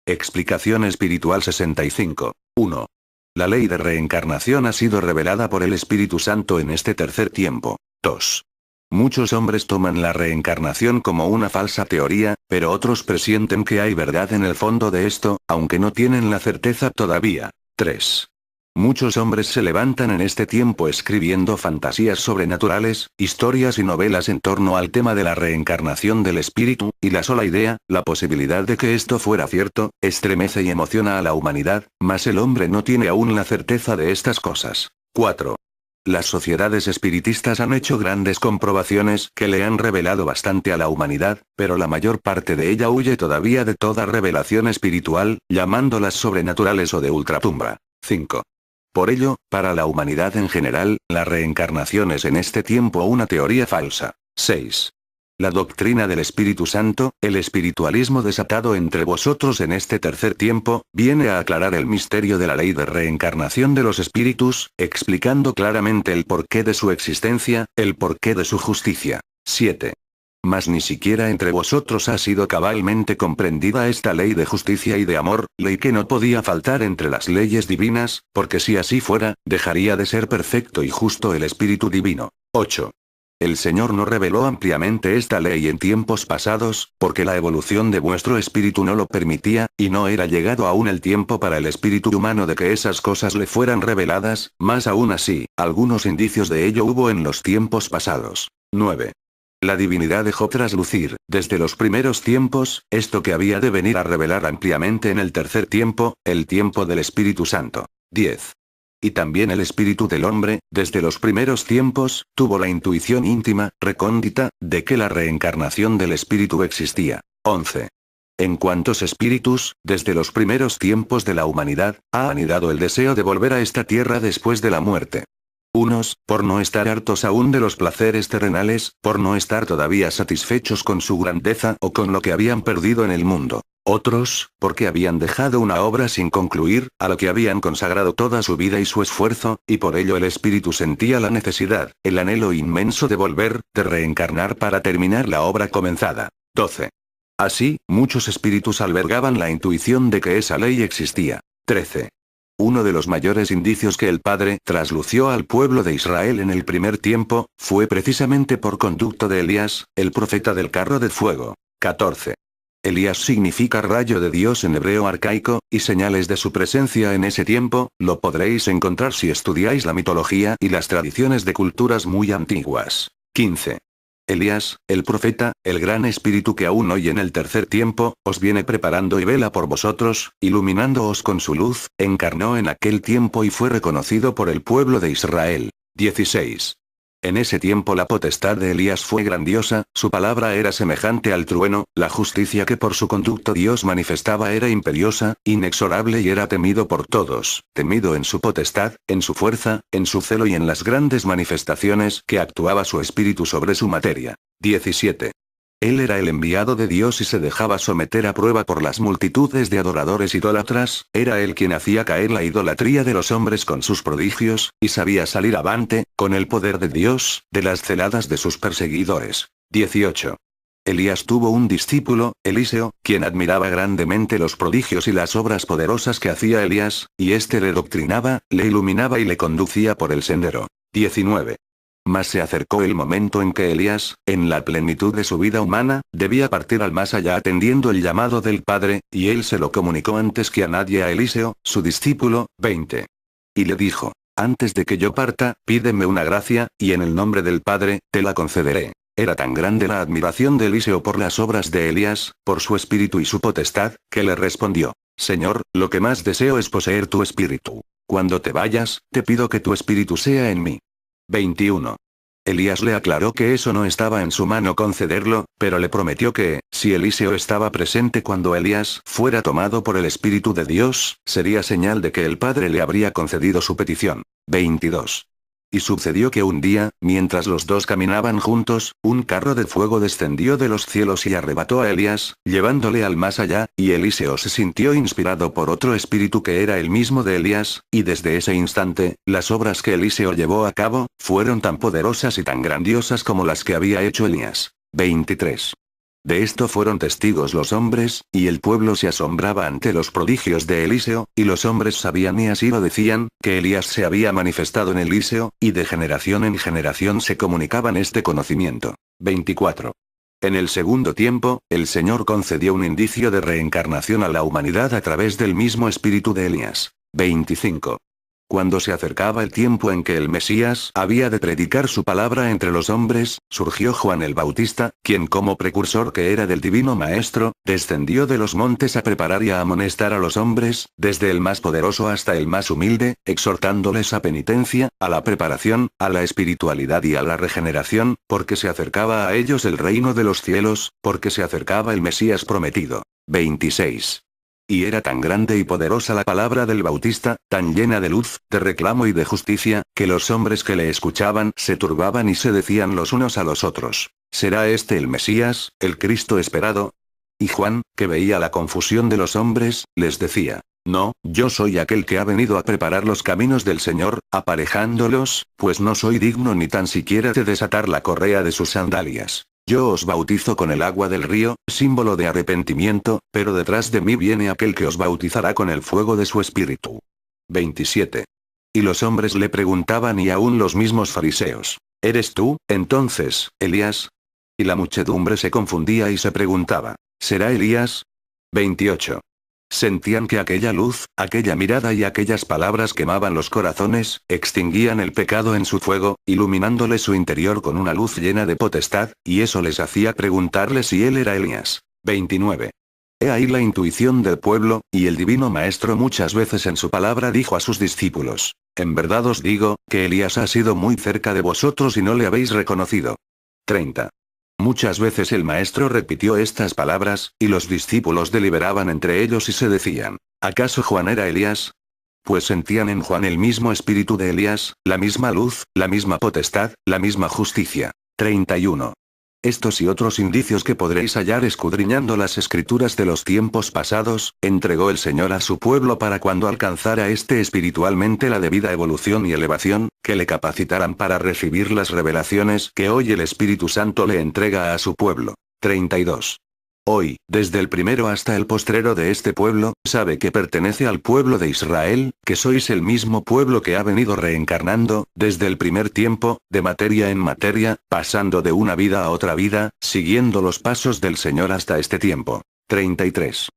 Explicación espiritual 65. 1. La ley de reencarnación ha sido revelada por el Espíritu Santo en este tercer tiempo. 2. Muchos hombres toman la reencarnación como una falsa teoría, pero otros presienten que hay verdad en el fondo de esto, aunque no tienen la certeza todavía. 3. Muchos hombres se levantan en este tiempo escribiendo fantasías sobrenaturales, historias y novelas en torno al tema de la reencarnación del espíritu, y la sola idea, la posibilidad de que esto fuera cierto, estremece y emociona a la humanidad, mas el hombre no tiene aún la certeza de estas cosas. 4. Las sociedades espiritistas han hecho grandes comprobaciones que le han revelado bastante a la humanidad, pero la mayor parte de ella huye todavía de toda revelación espiritual, llamándolas sobrenaturales o de ultratumba. 5. Por ello, para la humanidad en general, la reencarnación es en este tiempo una teoría falsa. 6. La doctrina del Espíritu Santo, el espiritualismo desatado entre vosotros en este tercer tiempo, viene a aclarar el misterio de la ley de reencarnación de los espíritus, explicando claramente el porqué de su existencia, el porqué de su justicia. 7. Mas ni siquiera entre vosotros ha sido cabalmente comprendida esta ley de justicia y de amor, ley que no podía faltar entre las leyes divinas, porque si así fuera, dejaría de ser perfecto y justo el Espíritu Divino. 8. El Señor no reveló ampliamente esta ley en tiempos pasados, porque la evolución de vuestro espíritu no lo permitía, y no era llegado aún el tiempo para el espíritu humano de que esas cosas le fueran reveladas, mas aún así, algunos indicios de ello hubo en los tiempos pasados. 9. La divinidad dejó traslucir, desde los primeros tiempos, esto que había de venir a revelar ampliamente en el tercer tiempo, el tiempo del Espíritu Santo. 10. Y también el espíritu del hombre, desde los primeros tiempos, tuvo la intuición íntima, recóndita, de que la reencarnación del espíritu existía. 11. En cuantos espíritus, desde los primeros tiempos de la humanidad, ha anidado el deseo de volver a esta tierra después de la muerte. Unos, por no estar hartos aún de los placeres terrenales, por no estar todavía satisfechos con su grandeza o con lo que habían perdido en el mundo. Otros, porque habían dejado una obra sin concluir, a lo que habían consagrado toda su vida y su esfuerzo, y por ello el espíritu sentía la necesidad, el anhelo inmenso de volver, de reencarnar para terminar la obra comenzada. 12. Así, muchos espíritus albergaban la intuición de que esa ley existía. 13. Uno de los mayores indicios que el Padre traslució al pueblo de Israel en el primer tiempo, fue precisamente por conducto de Elías, el profeta del carro de fuego. 14. Elías significa rayo de Dios en hebreo arcaico, y señales de su presencia en ese tiempo, lo podréis encontrar si estudiáis la mitología y las tradiciones de culturas muy antiguas. 15. Elías, el profeta, el gran espíritu que aún hoy en el tercer tiempo, os viene preparando y vela por vosotros, iluminándoos con su luz, encarnó en aquel tiempo y fue reconocido por el pueblo de Israel. 16. En ese tiempo la potestad de Elías fue grandiosa, su palabra era semejante al trueno, la justicia que por su conducto Dios manifestaba era imperiosa, inexorable y era temido por todos, temido en su potestad, en su fuerza, en su celo y en las grandes manifestaciones que actuaba su espíritu sobre su materia. 17. Él era el enviado de Dios y se dejaba someter a prueba por las multitudes de adoradores idólatras, era él quien hacía caer la idolatría de los hombres con sus prodigios, y sabía salir avante, con el poder de Dios, de las celadas de sus perseguidores. 18. Elías tuvo un discípulo, Eliseo, quien admiraba grandemente los prodigios y las obras poderosas que hacía Elías, y éste le doctrinaba, le iluminaba y le conducía por el sendero. 19. Mas se acercó el momento en que Elías, en la plenitud de su vida humana, debía partir al más allá atendiendo el llamado del Padre, y él se lo comunicó antes que a nadie a Eliseo, su discípulo. 20. Y le dijo: antes de que yo parta, pídeme una gracia, y en el nombre del Padre, te la concederé. Era tan grande la admiración de Eliseo por las obras de Elías, por su espíritu y su potestad, que le respondió: Señor, lo que más deseo es poseer tu espíritu. Cuando te vayas, te pido que tu espíritu sea en mí. 21. Elías le aclaró que eso no estaba en su mano concederlo, pero le prometió que, si Eliseo estaba presente cuando Elías fuera tomado por el Espíritu de Dios, sería señal de que el Padre le habría concedido su petición. 22. Y sucedió que un día, mientras los dos caminaban juntos, un carro de fuego descendió de los cielos y arrebató a Elías, llevándole al más allá, y Eliseo se sintió inspirado por otro espíritu que era el mismo de Elías, y desde ese instante, las obras que Eliseo llevó a cabo, fueron tan poderosas y tan grandiosas como las que había hecho Elías. 23. De esto fueron testigos los hombres, y el pueblo se asombraba ante los prodigios de Eliseo, y los hombres sabían y así lo decían, que Elías se había manifestado en Eliseo, y de generación en generación se comunicaban este conocimiento. 24. En el segundo tiempo, el Señor concedió un indicio de reencarnación a la humanidad a través del mismo espíritu de Elías. 25. Cuando se acercaba el tiempo en que el Mesías había de predicar su palabra entre los hombres, surgió Juan el Bautista, quien como precursor que era del Divino Maestro, descendió de los montes a preparar y a amonestar a los hombres, desde el más poderoso hasta el más humilde, exhortándoles a penitencia, a la preparación, a la espiritualidad y a la regeneración, porque se acercaba a ellos el reino de los cielos, porque se acercaba el Mesías prometido. 26. Y era tan grande y poderosa la palabra del Bautista, tan llena de luz, de reclamo y de justicia, que los hombres que le escuchaban se turbaban y se decían los unos a los otros: ¿será este el Mesías, el Cristo esperado? Y Juan, que veía la confusión de los hombres, les decía: no, yo soy aquel que ha venido a preparar los caminos del Señor, aparejándolos, pues no soy digno ni tan siquiera de desatar la correa de sus sandalias. Yo os bautizo con el agua del río, símbolo de arrepentimiento, pero detrás de mí viene aquel que os bautizará con el fuego de su espíritu. 27. Y los hombres le preguntaban y aún los mismos fariseos: ¿eres tú, entonces, Elías? Y la muchedumbre se confundía y se preguntaba: ¿será Elías? 28. Sentían que aquella luz, aquella mirada y aquellas palabras quemaban los corazones, extinguían el pecado en su fuego, iluminándole su interior con una luz llena de potestad, y eso les hacía preguntarle si él era Elías. 29. He ahí la intuición del pueblo, y el Divino Maestro muchas veces en su palabra dijo a sus discípulos: en verdad os digo, que Elías ha sido muy cerca de vosotros y no le habéis reconocido. 30. Muchas veces el maestro repitió estas palabras, y los discípulos deliberaban entre ellos y se decían: ¿acaso Juan era Elías? Pues sentían en Juan el mismo espíritu de Elías, la misma luz, la misma potestad, la misma justicia. 31. Estos y otros indicios que podréis hallar escudriñando las escrituras de los tiempos pasados, entregó el Señor a su pueblo para cuando alcanzara éste espiritualmente la debida evolución y elevación, que le capacitaran para recibir las revelaciones que hoy el Espíritu Santo le entrega a su pueblo. 32. Hoy, desde el primero hasta el postrero de este pueblo, sabe que pertenece al pueblo de Israel, que sois el mismo pueblo que ha venido reencarnando, desde el primer tiempo, de materia en materia, pasando de una vida a otra vida, siguiendo los pasos del Señor hasta este tiempo. 33.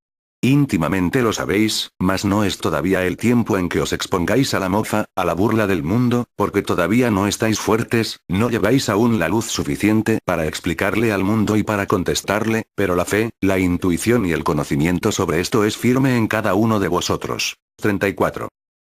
Íntimamente lo sabéis, mas no es todavía el tiempo en que os expongáis a la mofa, a la burla del mundo, porque todavía no estáis fuertes, no lleváis aún la luz suficiente para explicarle al mundo y para contestarle, pero la fe, la intuición y el conocimiento sobre esto es firme en cada uno de vosotros. 34.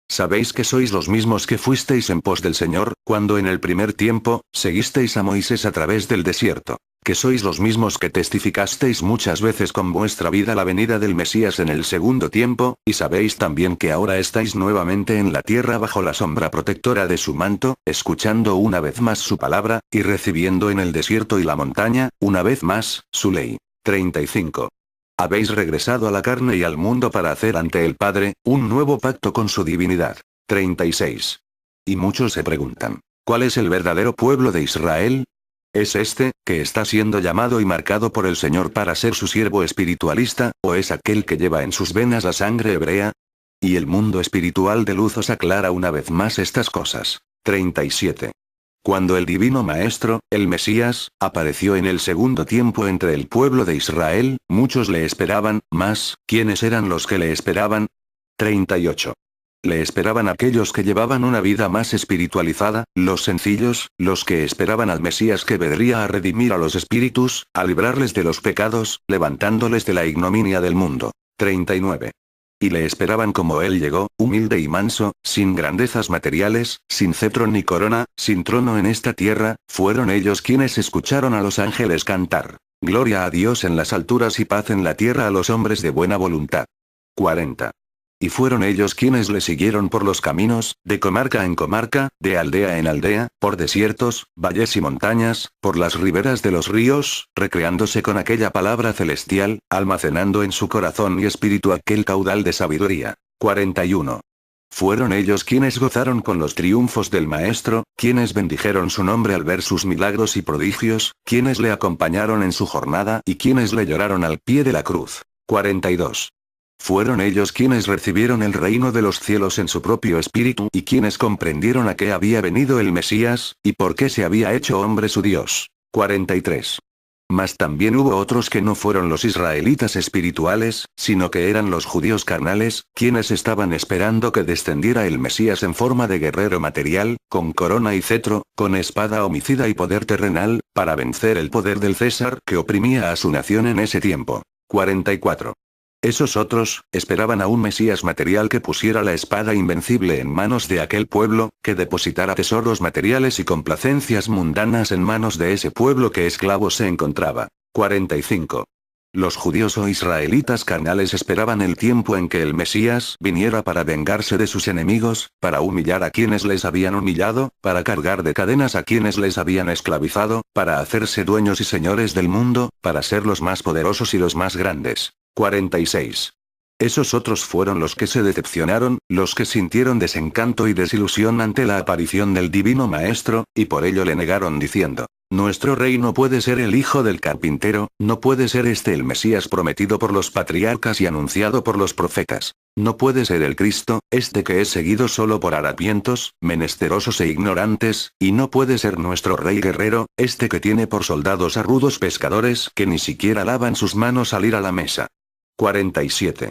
Sabéis que sois los mismos que fuisteis en pos del Señor, cuando en el primer tiempo, seguisteis a Moisés a través del desierto. Que sois los mismos que testificasteis muchas veces con vuestra vida la venida del Mesías en el segundo tiempo, y sabéis también que ahora estáis nuevamente en la tierra bajo la sombra protectora de su manto, escuchando una vez más su palabra, y recibiendo en el desierto y la montaña, una vez más, su ley. 35. Habéis regresado a la carne y al mundo para hacer ante el Padre, un nuevo pacto con su divinidad. 36. Y muchos se preguntan: ¿cuál es el verdadero pueblo de Israel? ¿Es este, que está siendo llamado y marcado por el Señor para ser su siervo espiritualista, o es aquel que lleva en sus venas la sangre hebrea? Y el mundo espiritual de luz os aclara una vez más estas cosas. 37. Cuando el Divino Maestro, el Mesías, apareció en el segundo tiempo entre el pueblo de Israel, muchos le esperaban, mas, ¿quiénes eran los que le esperaban? 38. Le esperaban aquellos que llevaban una vida más espiritualizada, los sencillos, los que esperaban al Mesías que vendría a redimir a los espíritus, a librarles de los pecados, levantándoles de la ignominia del mundo. 39. Y le esperaban como él llegó, humilde y manso, sin grandezas materiales, sin cetro ni corona, sin trono en esta tierra, fueron ellos quienes escucharon a los ángeles cantar: Gloria a Dios en las alturas y paz en la tierra a los hombres de buena voluntad. 40. Y fueron ellos quienes le siguieron por los caminos, de comarca en comarca, de aldea en aldea, por desiertos, valles y montañas, por las riberas de los ríos, recreándose con aquella palabra celestial, almacenando en su corazón y espíritu aquel caudal de sabiduría. 41. Fueron ellos quienes gozaron con los triunfos del Maestro, quienes bendijeron su nombre al ver sus milagros y prodigios, quienes le acompañaron en su jornada y quienes le lloraron al pie de la cruz. 42. Fueron ellos quienes recibieron el reino de los cielos en su propio espíritu y quienes comprendieron a qué había venido el Mesías, y por qué se había hecho hombre su Dios. 43. Mas también hubo otros que no fueron los israelitas espirituales, sino que eran los judíos carnales, quienes estaban esperando que descendiera el Mesías en forma de guerrero material, con corona y cetro, con espada homicida y poder terrenal, para vencer el poder del César que oprimía a su nación en ese tiempo. 44. Esos otros, esperaban a un Mesías material que pusiera la espada invencible en manos de aquel pueblo, que depositara tesoros materiales y complacencias mundanas en manos de ese pueblo que esclavo se encontraba. 45. Los judíos o israelitas carnales esperaban el tiempo en que el Mesías viniera para vengarse de sus enemigos, para humillar a quienes les habían humillado, para cargar de cadenas a quienes les habían esclavizado, para hacerse dueños y señores del mundo, para ser los más poderosos y los más grandes. 46. Esos otros fueron los que se decepcionaron, los que sintieron desencanto y desilusión ante la aparición del Divino Maestro, y por ello le negaron diciendo: nuestro rey no puede ser el hijo del carpintero, no puede ser este el Mesías prometido por los patriarcas y anunciado por los profetas. No puede ser el Cristo, este que es seguido solo por harapientos, menesterosos e ignorantes, y no puede ser nuestro rey guerrero, este que tiene por soldados a rudos pescadores que ni siquiera lavan sus manos al ir a la mesa. 47.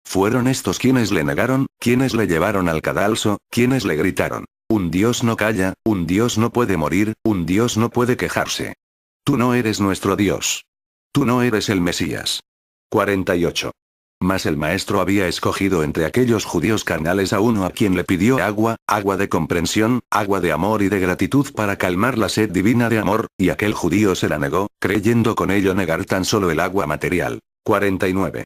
Fueron estos quienes le negaron, quienes le llevaron al cadalso, quienes le gritaron: un Dios no calla, un Dios no puede morir, un Dios no puede quejarse. Tú no eres nuestro Dios. Tú no eres el Mesías. 48. Mas el Maestro había escogido entre aquellos judíos carnales a uno a quien le pidió agua, agua de comprensión, agua de amor y de gratitud para calmar la sed divina de amor, y aquel judío se la negó, creyendo con ello negar tan solo el agua material. 49.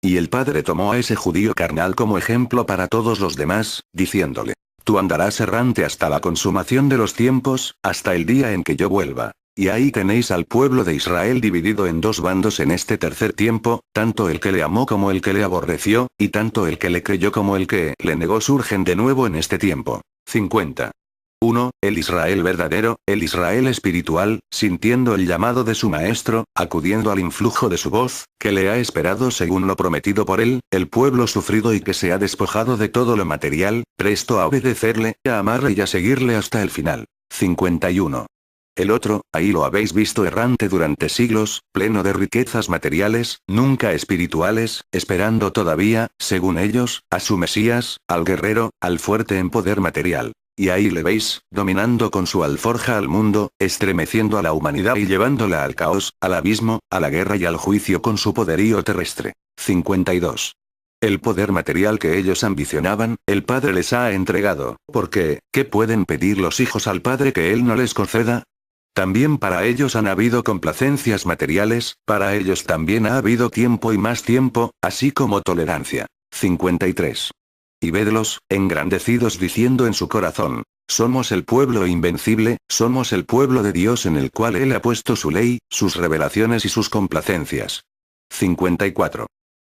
Y el Padre tomó a ese judío carnal como ejemplo para todos los demás, diciéndole: tú andarás errante hasta la consumación de los tiempos, hasta el día en que yo vuelva. Y ahí tenéis al pueblo de Israel dividido en dos bandos en este tercer tiempo, tanto el que le amó como el que le aborreció, y tanto el que le creyó como el que le negó surgen de nuevo en este tiempo. 50. 1. El Israel verdadero, el Israel espiritual, sintiendo el llamado de su Maestro, acudiendo al influjo de su voz, que le ha esperado según lo prometido por él, el pueblo sufrido y que se ha despojado de todo lo material, presto a obedecerle, a amarle y a seguirle hasta el final. 51. El otro, ahí lo habéis visto errante durante siglos, pleno de riquezas materiales, nunca espirituales, esperando todavía, según ellos, a su Mesías, al guerrero, al fuerte en poder material. Y ahí le veis, dominando con su alforja al mundo, estremeciendo a la humanidad y llevándola al caos, al abismo, a la guerra y al juicio con su poderío terrestre. 52. El poder material que ellos ambicionaban, el Padre les ha entregado, porque, ¿qué pueden pedir los hijos al Padre que Él no les conceda? También para ellos han habido complacencias materiales, para ellos también ha habido tiempo y más tiempo, así como tolerancia. 53. Y vedlos, engrandecidos diciendo en su corazón: somos el pueblo invencible, somos el pueblo de Dios en el cual Él ha puesto su ley, sus revelaciones y sus complacencias. 54.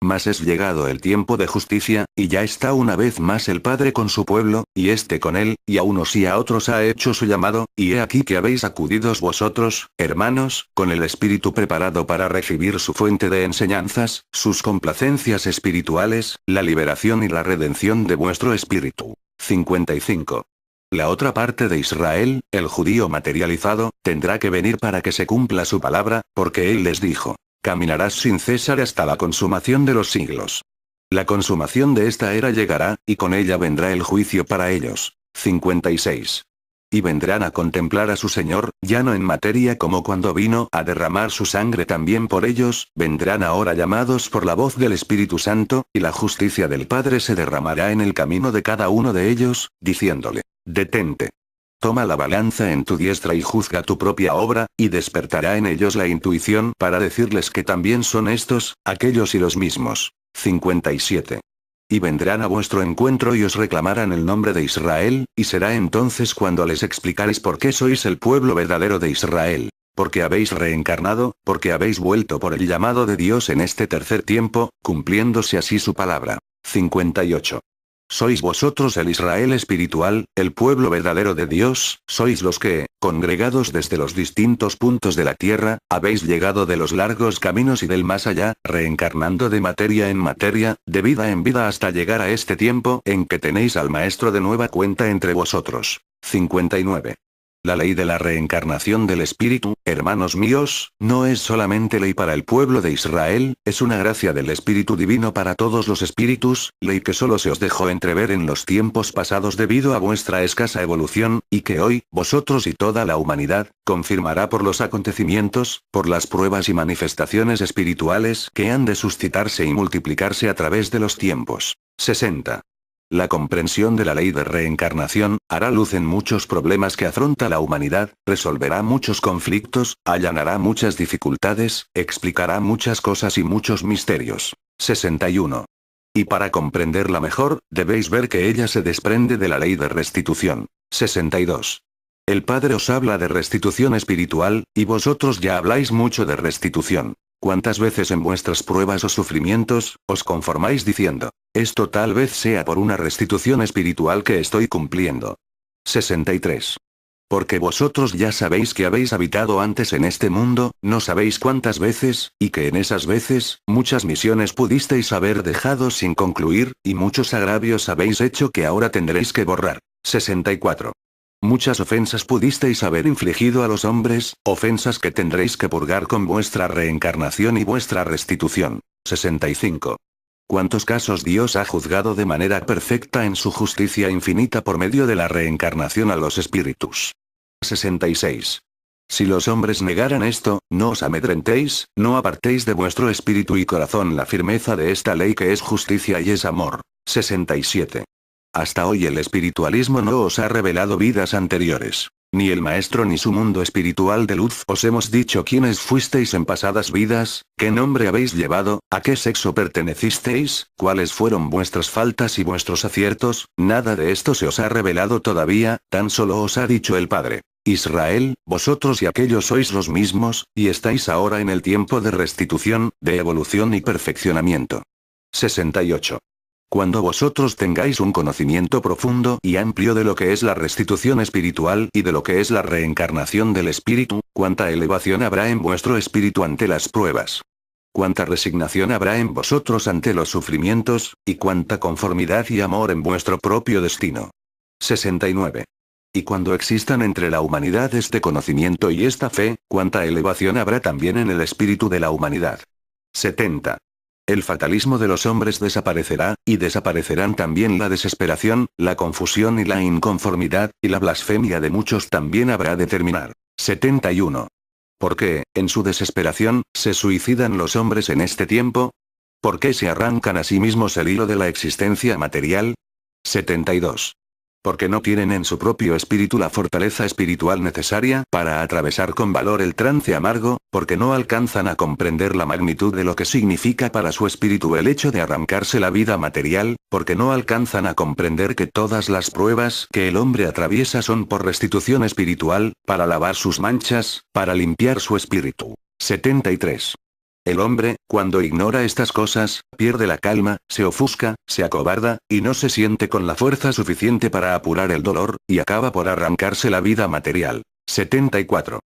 Mas es llegado el tiempo de justicia, y ya está una vez más el Padre con su pueblo, y éste con él, y a unos y a otros ha hecho su llamado, y he aquí que habéis acudidos vosotros, hermanos, con el espíritu preparado para recibir su fuente de enseñanzas, sus complacencias espirituales, la liberación y la redención de vuestro espíritu. 55. La otra parte de Israel, el judío materializado, tendrá que venir para que se cumpla su palabra, porque él les dijo: caminarás sin cesar hasta la consumación de los siglos. La consumación de esta era llegará, y con ella vendrá el juicio para ellos. 56. Y vendrán a contemplar a su Señor, ya no en materia como cuando vino a derramar su sangre también por ellos, vendrán ahora llamados por la voz del Espíritu Santo, y la justicia del Padre se derramará en el camino de cada uno de ellos, diciéndole: detente. Toma la balanza en tu diestra y juzga tu propia obra, y despertará en ellos la intuición para decirles que también son estos, aquellos y los mismos. 57. Y vendrán a vuestro encuentro y os reclamarán el nombre de Israel, y será entonces cuando les explicaréis por qué sois el pueblo verdadero de Israel. Porque habéis reencarnado, porque habéis vuelto por el llamado de Dios en este tercer tiempo, cumpliéndose así su palabra. 58. Sois vosotros el Israel espiritual, el pueblo verdadero de Dios, sois los que, congregados desde los distintos puntos de la tierra, habéis llegado de los largos caminos y del más allá, reencarnando de materia en materia, de vida en vida hasta llegar a este tiempo en que tenéis al Maestro de nueva cuenta entre vosotros. 59. La ley de la reencarnación del Espíritu, hermanos míos, no es solamente ley para el pueblo de Israel, es una gracia del Espíritu Divino para todos los espíritus, ley que solo se os dejó entrever en los tiempos pasados debido a vuestra escasa evolución, y que hoy, vosotros y toda la humanidad, confirmará por los acontecimientos, por las pruebas y manifestaciones espirituales que han de suscitarse y multiplicarse a través de los tiempos. 60. La comprensión de la ley de reencarnación, hará luz en muchos problemas que afronta la humanidad, resolverá muchos conflictos, allanará muchas dificultades, explicará muchas cosas y muchos misterios. 61. Y para comprenderla mejor, debéis ver que ella se desprende de la ley de restitución. 62. El Padre os habla de restitución espiritual, y vosotros ya habláis mucho de restitución. ¿Cuántas veces en vuestras pruebas o sufrimientos, os conformáis diciendo, esto tal vez sea por una restitución espiritual que estoy cumpliendo? 63. Porque vosotros ya sabéis que habéis habitado antes en este mundo, no sabéis cuántas veces, y que en esas veces, muchas misiones pudisteis haber dejado sin concluir, y muchos agravios habéis hecho que ahora tendréis que borrar. 64. Muchas ofensas pudisteis haber infligido a los hombres, ofensas que tendréis que purgar con vuestra reencarnación y vuestra restitución. 65. ¿Cuántos casos Dios ha juzgado de manera perfecta en su justicia infinita por medio de la reencarnación a los espíritus? 66. Si los hombres negaran esto, no os amedrentéis, no apartéis de vuestro espíritu y corazón la firmeza de esta ley que es justicia y es amor. 67. Hasta hoy el espiritualismo no os ha revelado vidas anteriores. Ni el maestro ni su mundo espiritual de luz os hemos dicho quiénes fuisteis en pasadas vidas, qué nombre habéis llevado, a qué sexo pertenecisteis, cuáles fueron vuestras faltas y vuestros aciertos, nada de esto se os ha revelado todavía, tan solo os ha dicho el Padre. Israel, vosotros y aquellos sois los mismos, y estáis ahora en el tiempo de restitución, de evolución y perfeccionamiento. 68. Cuando vosotros tengáis un conocimiento profundo y amplio de lo que es la restitución espiritual y de lo que es la reencarnación del espíritu, cuánta elevación habrá en vuestro espíritu ante las pruebas. Cuánta resignación habrá en vosotros ante los sufrimientos, y cuánta conformidad y amor en vuestro propio destino. 69. Y cuando existan entre la humanidad este conocimiento y esta fe, cuánta elevación habrá también en el espíritu de la humanidad. 70. El fatalismo de los hombres desaparecerá, y desaparecerán también la desesperación, la confusión y la inconformidad, y la blasfemia de muchos también habrá de terminar. 71. ¿Por qué, en su desesperación, se suicidan los hombres en este tiempo? ¿Por qué se arrancan a sí mismos el hilo de la existencia material? 72. Porque no tienen en su propio espíritu la fortaleza espiritual necesaria para atravesar con valor el trance amargo, porque no alcanzan a comprender la magnitud de lo que significa para su espíritu el hecho de arrancarse la vida material, porque no alcanzan a comprender que todas las pruebas que el hombre atraviesa son por restitución espiritual, para lavar sus manchas, para limpiar su espíritu. 73. El hombre, cuando ignora estas cosas, pierde la calma, se ofusca, se acobarda, y no se siente con la fuerza suficiente para apurar el dolor, y acaba por arrancarse la vida material. 74.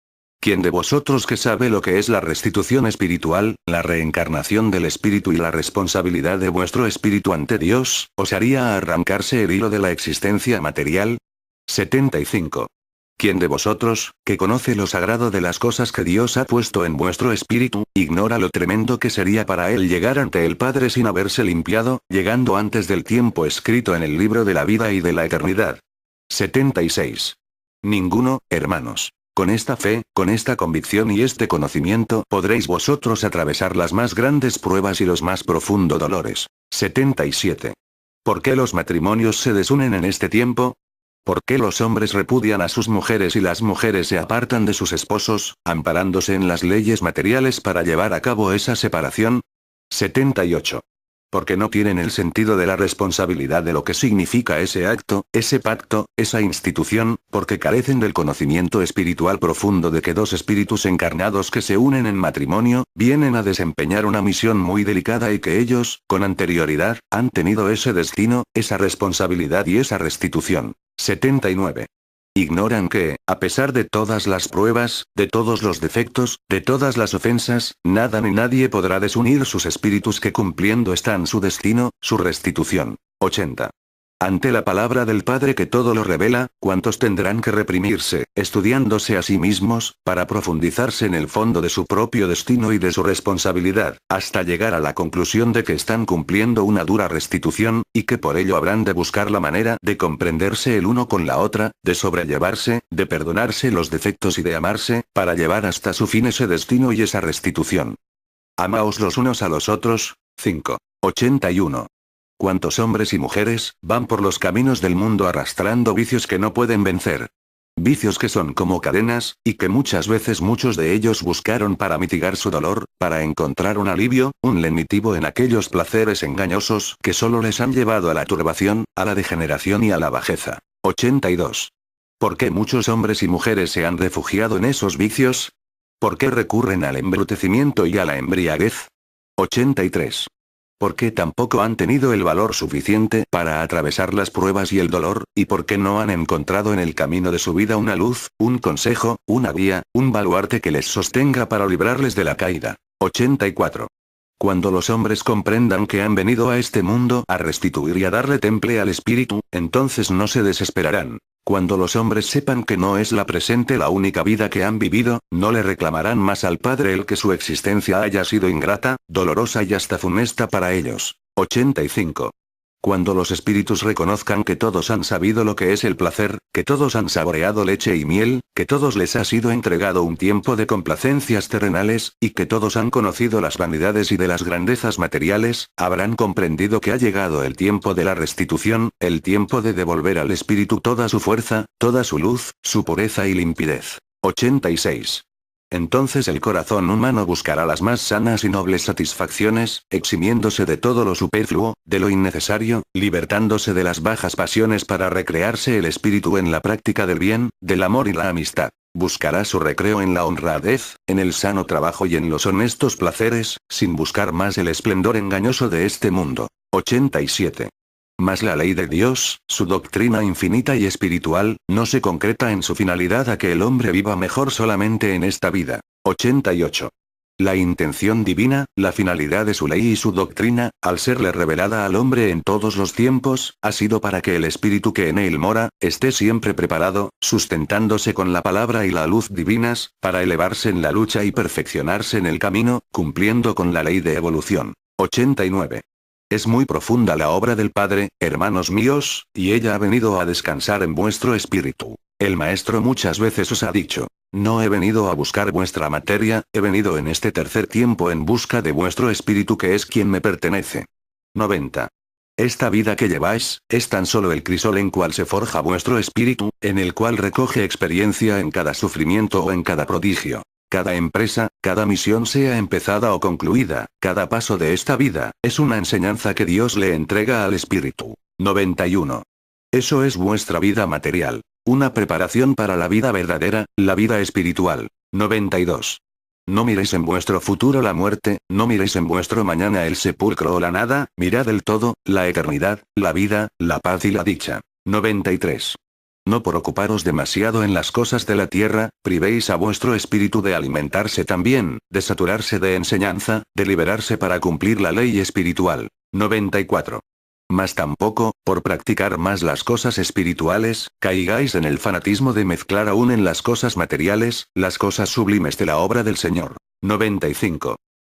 ¿Quién de vosotros que sabe lo que es la restitución espiritual, la reencarnación del espíritu y la responsabilidad de vuestro espíritu ante Dios, os haría arrancarse el hilo de la existencia material? 75. ¿Quién de vosotros, que conoce lo sagrado de las cosas que Dios ha puesto en vuestro espíritu, ignora lo tremendo que sería para él llegar ante el Padre sin haberse limpiado, llegando antes del tiempo escrito en el libro de la vida y de la eternidad? 76. Ninguno, hermanos. Con esta fe, con esta convicción y este conocimiento podréis vosotros atravesar las más grandes pruebas y los más profundos dolores. 77. ¿Por qué los matrimonios se desunen en este tiempo? ¿Por qué los hombres repudian a sus mujeres y las mujeres se apartan de sus esposos, amparándose en las leyes materiales para llevar a cabo esa separación? 78. Porque no tienen el sentido de la responsabilidad de lo que significa ese acto, ese pacto, esa institución, porque carecen del conocimiento espiritual profundo de que dos espíritus encarnados que se unen en matrimonio, vienen a desempeñar una misión muy delicada y que ellos, con anterioridad, han tenido ese destino, esa responsabilidad y esa restitución. 79. Ignoran que, a pesar de todas las pruebas, de todos los defectos, de todas las ofensas, nada ni nadie podrá desunir sus espíritus que cumpliendo están su destino, su restitución. 80. Ante la palabra del Padre que todo lo revela, ¿cuántos tendrán que reprimirse, estudiándose a sí mismos, para profundizarse en el fondo de su propio destino y de su responsabilidad, hasta llegar a la conclusión de que están cumpliendo una dura restitución, y que por ello habrán de buscar la manera de comprenderse el uno con la otra, de sobrellevarse, de perdonarse los defectos y de amarse, para llevar hasta su fin ese destino y esa restitución? Amaos los unos a los otros. 5. 81. ¿Cuántos hombres y mujeres van por los caminos del mundo arrastrando vicios que no pueden vencer? Vicios que son como cadenas, y que muchas veces muchos de ellos buscaron para mitigar su dolor, para encontrar un alivio, un lenitivo en aquellos placeres engañosos que solo les han llevado a la turbación, a la degeneración y a la bajeza. 82. ¿Por qué muchos hombres y mujeres se han refugiado en esos vicios? ¿Por qué recurren al embrutecimiento y a la embriaguez? 83. ¿Por qué tampoco han tenido el valor suficiente para atravesar las pruebas y el dolor, y por qué no han encontrado en el camino de su vida una luz, un consejo, una guía, un baluarte que les sostenga para librarles de la caída? 84. Cuando los hombres comprendan que han venido a este mundo a restituir y a darle temple al espíritu, entonces no se desesperarán. Cuando los hombres sepan que no es la presente la única vida que han vivido, no le reclamarán más al Padre el que su existencia haya sido ingrata, dolorosa y hasta funesta para ellos. 85. Cuando los espíritus reconozcan que todos han sabido lo que es el placer, que todos han saboreado leche y miel, que todos les ha sido entregado un tiempo de complacencias terrenales, y que todos han conocido las vanidades y de las grandezas materiales, habrán comprendido que ha llegado el tiempo de la restitución, el tiempo de devolver al espíritu toda su fuerza, toda su luz, su pureza y limpidez. 86. Entonces el corazón humano buscará las más sanas y nobles satisfacciones, eximiéndose de todo lo superfluo, de lo innecesario, libertándose de las bajas pasiones para recrearse el espíritu en la práctica del bien, del amor y la amistad. Buscará su recreo en la honradez, en el sano trabajo y en los honestos placeres, sin buscar más el esplendor engañoso de este mundo. 87. Mas la ley de Dios, su doctrina infinita y espiritual, no se concreta en su finalidad a que el hombre viva mejor solamente en esta vida. 88. La intención divina, la finalidad de su ley y su doctrina, al serle revelada al hombre en todos los tiempos, ha sido para que el espíritu que en él mora, esté siempre preparado, sustentándose con la palabra y la luz divinas, para elevarse en la lucha y perfeccionarse en el camino, cumpliendo con la ley de evolución. 89. Es muy profunda la obra del Padre, hermanos míos, y ella ha venido a descansar en vuestro espíritu. El Maestro muchas veces os ha dicho: no he venido a buscar vuestra materia, he venido en este tercer tiempo en busca de vuestro espíritu que es quien me pertenece. 90. Esta vida que lleváis, es tan solo el crisol en cual se forja vuestro espíritu, en el cual recoge experiencia en cada sufrimiento o en cada prodigio. Cada empresa, cada misión sea empezada o concluida, cada paso de esta vida, es una enseñanza que Dios le entrega al espíritu. 91. Eso es vuestra vida material. Una preparación para la vida verdadera, la vida espiritual. 92. No miréis en vuestro futuro la muerte, no miréis en vuestro mañana el sepulcro o la nada, mirad el todo, la eternidad, la vida, la paz y la dicha. 93. No por ocuparos demasiado en las cosas de la tierra, privéis a vuestro espíritu de alimentarse también, de saturarse de enseñanza, de liberarse para cumplir la ley espiritual. 94. Mas tampoco, por practicar más las cosas espirituales, caigáis en el fanatismo de mezclar aún en las cosas materiales, las cosas sublimes de la obra del Señor. 95.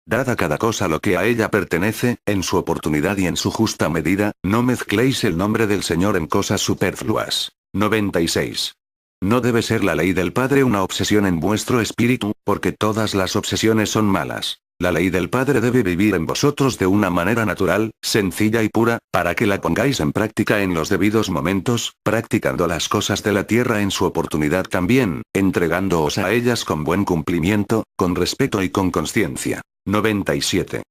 Dad a cada cosa lo que a ella pertenece, en su oportunidad y en su justa medida, no mezcléis el nombre del Señor en cosas superfluas. 96. No debe ser la ley del Padre una obsesión en vuestro espíritu, porque todas las obsesiones son malas. La ley del Padre debe vivir en vosotros de una manera natural, sencilla y pura, para que la pongáis en práctica en los debidos momentos, practicando las cosas de la tierra en su oportunidad también, entregándoos a ellas con buen cumplimiento, con respeto y con conciencia. 97.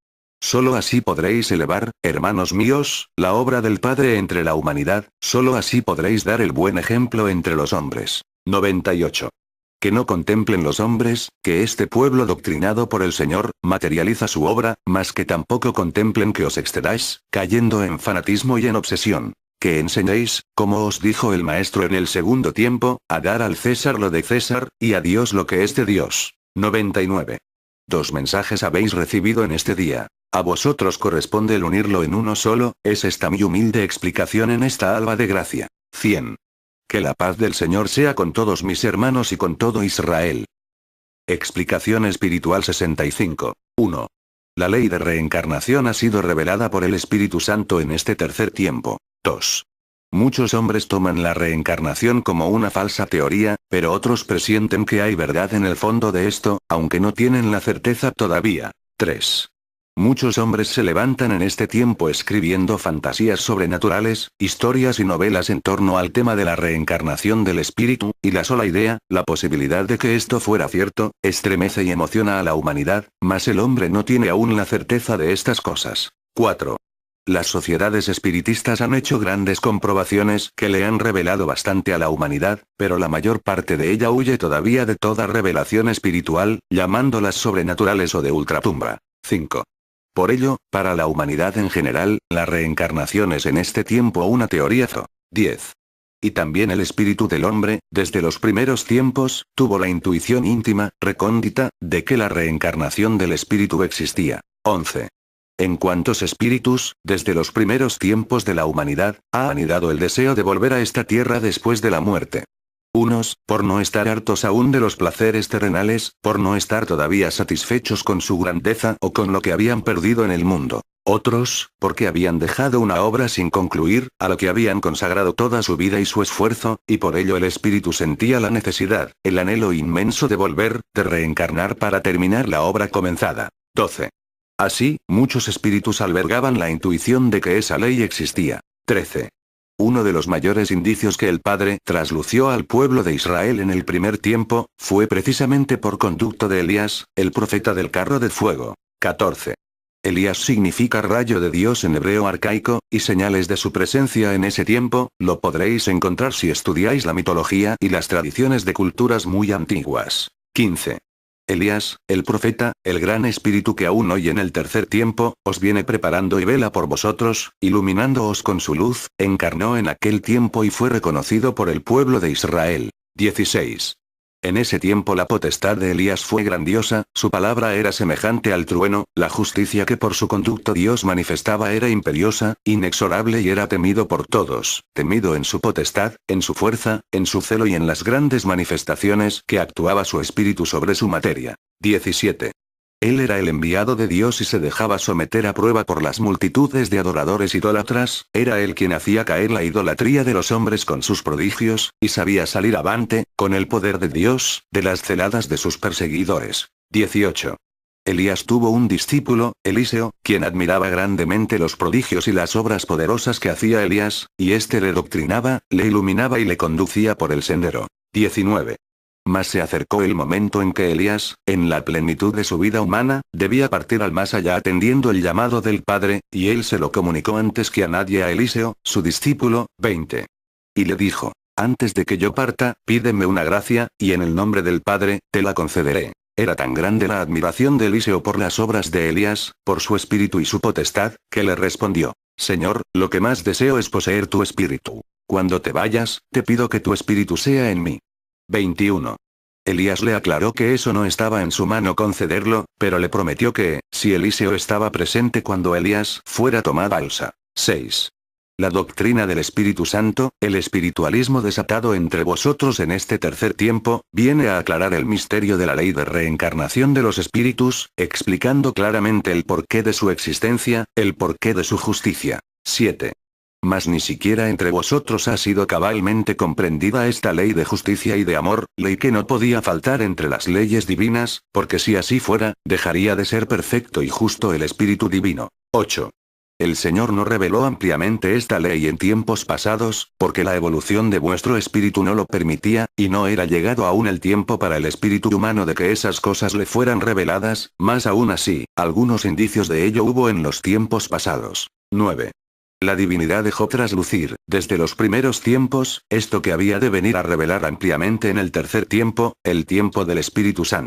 Solo así podréis elevar, hermanos míos, la obra del Padre entre la humanidad, solo así podréis dar el buen ejemplo entre los hombres. 98. Que no contemplen los hombres, que este pueblo doctrinado por el Señor, materializa su obra, mas que tampoco contemplen que os excedáis, cayendo en fanatismo y en obsesión. Que enseñéis, como os dijo el Maestro en el segundo tiempo, a dar al César lo de César, y a Dios lo que es de Dios. 99. Dos mensajes habéis recibido en este día. A vosotros corresponde el unirlo en uno solo, es esta mi humilde explicación en esta alba de gracia. 100. Que la paz del Señor sea con todos mis hermanos y con todo Israel. Explicación espiritual 65. 1. La ley de reencarnación ha sido revelada por el Espíritu Santo en este tercer tiempo. 2. Muchos hombres toman la reencarnación como una falsa teoría, pero otros presienten que hay verdad en el fondo de esto, aunque no tienen la certeza todavía. 3. Muchos hombres se levantan en este tiempo escribiendo fantasías sobrenaturales, historias y novelas en torno al tema de la reencarnación del espíritu, y la sola idea, la posibilidad de que esto fuera cierto, estremece y emociona a la humanidad, mas el hombre no tiene aún la certeza de estas cosas. 4. Las sociedades espiritistas han hecho grandes comprobaciones que le han revelado bastante a la humanidad, pero la mayor parte de ella huye todavía de toda revelación espiritual, llamándolas sobrenaturales o de ultratumba. 5. Por ello, para la humanidad en general, la reencarnación es en este tiempo una teoría. 10. Y también el espíritu del hombre, desde los primeros tiempos, tuvo la intuición íntima, recóndita, de que la reencarnación del espíritu existía. 11. En cuantos espíritus, desde los primeros tiempos de la humanidad, ha anidado el deseo de volver a esta tierra después de la muerte. Unos, por no estar hartos aún de los placeres terrenales, por no estar todavía satisfechos con su grandeza o con lo que habían perdido en el mundo. Otros, porque habían dejado una obra sin concluir, a lo que habían consagrado toda su vida y su esfuerzo, y por ello el espíritu sentía la necesidad, el anhelo inmenso de volver, de reencarnar para terminar la obra comenzada. 12. Así, muchos espíritus albergaban la intuición de que esa ley existía. 13. Uno de los mayores indicios que el Padre traslució al pueblo de Israel en el primer tiempo, fue precisamente por conducto de Elías, el profeta del carro de fuego. 14. Elías significa rayo de Dios en hebreo arcaico, y señales de su presencia en ese tiempo, lo podréis encontrar si estudiáis la mitología y las tradiciones de culturas muy antiguas. 15. Elías, el profeta, el gran espíritu que aún hoy en el tercer tiempo, os viene preparando y vela por vosotros, iluminándoos con su luz, encarnó en aquel tiempo y fue reconocido por el pueblo de Israel. 16. En ese tiempo la potestad de Elías fue grandiosa, su palabra era semejante al trueno, la justicia que por su conducto Dios manifestaba era imperiosa, inexorable y era temido por todos, temido en su potestad, en su fuerza, en su celo y en las grandes manifestaciones que actuaba su espíritu sobre su materia. 17. Él era el enviado de Dios y se dejaba someter a prueba por las multitudes de adoradores idólatras, era él quien hacía caer la idolatría de los hombres con sus prodigios, y sabía salir avante, con el poder de Dios, de las celadas de sus perseguidores. 18. Elías tuvo un discípulo, Eliseo, quien admiraba grandemente los prodigios y las obras poderosas que hacía Elías, y éste le doctrinaba, le iluminaba y le conducía por el sendero. 19. Mas se acercó el momento en que Elías, en la plenitud de su vida humana, debía partir al más allá atendiendo el llamado del Padre, y él se lo comunicó antes que a nadie a Eliseo, su discípulo. 20. Y le dijo: antes de que yo parta, pídeme una gracia, y en el nombre del Padre, te la concederé. Era tan grande la admiración de Eliseo por las obras de Elías, por su espíritu y su potestad, que le respondió: Señor, lo que más deseo es poseer tu espíritu. Cuando te vayas, te pido que tu espíritu sea en mí. 21. Elías le aclaró que eso no estaba en su mano concederlo, pero le prometió que, si Eliseo estaba presente cuando Elías fuera tomada alza. 6. La doctrina del Espíritu Santo, el espiritualismo desatado entre vosotros en este tercer tiempo, viene a aclarar el misterio de la ley de reencarnación de los espíritus, explicando claramente el porqué de su existencia, el porqué de su justicia. 7. Mas ni siquiera entre vosotros ha sido cabalmente comprendida esta ley de justicia y de amor, ley que no podía faltar entre las leyes divinas, porque si así fuera, dejaría de ser perfecto y justo el Espíritu Divino. 8. El Señor no reveló ampliamente esta ley en tiempos pasados, porque la evolución de vuestro espíritu no lo permitía, y no era llegado aún el tiempo para el espíritu humano de que esas cosas le fueran reveladas, mas aún así, algunos indicios de ello hubo en los tiempos pasados. 9. La divinidad dejó traslucir, desde los primeros tiempos, esto que había de venir a revelar ampliamente en el tercer tiempo, el tiempo del Espíritu Santo.